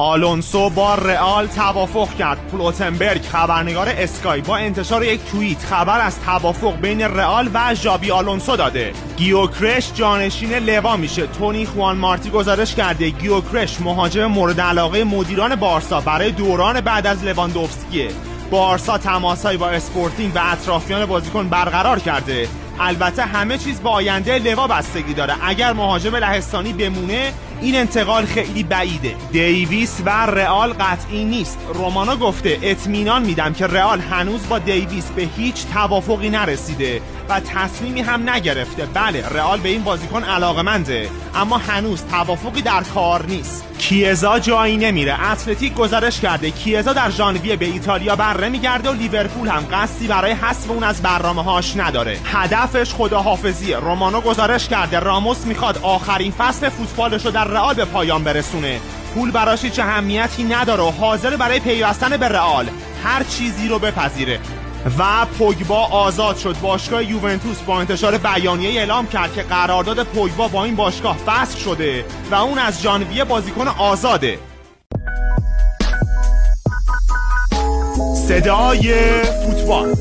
آلونسو با رئال توافق کرد. پلوتنبرگ خبرنگار اسکای با انتشار یک توییت خبر از توافق بین رئال و ژابی آلونسو داده. گیوکرش جانشین لوا میشه. تونی خوان مارتی گزارش کرده گیوکرش مهاجم مورد علاقه مدیران بارسا برای دوران بعد از لواندوفسکیه. بارسا تماسهایی با اسپورتینگ و اطرافیان بازیکن برقرار کرده. البته همه چیز با آینده لوا بستگی داره. اگر مهاجم لهستانی بمونه این انتقال خیلی بعیده. دیویس و رئال قطعی نیست. رومانو گفته اطمینان میدم که رئال هنوز با دیویس به هیچ توافقی نرسیده و تصمیمی هم نگرفته. بله رئال به این بازیکن علاقه‌منده اما هنوز توافقی در کار نیست. کیزا جایی نمیره. اتلتیک گزارش کرده کیزا در ژانویه به ایتالیا برمیگرده و لیورپول هم قصدی برای حذف اون از برنامه‌هاش نداره. هدفش خداحافظیه. رومانو گزارش کرده راموس میخواد آخرین فصل فوتبالش رو در رئال به پایان برسونه. پول براش هیچ اهمیتی نداره و حاضر برای پیوستن به رئال هر چیزی رو بپذیره. و پوگبا آزاد شد. باشگاه یوونتوس با انتشار بیانیه اعلام کرد که قرارداد پوگبا با این باشگاه فسخ شده و اون از ژانویه بازیکن آزاده. صدای فوتبال.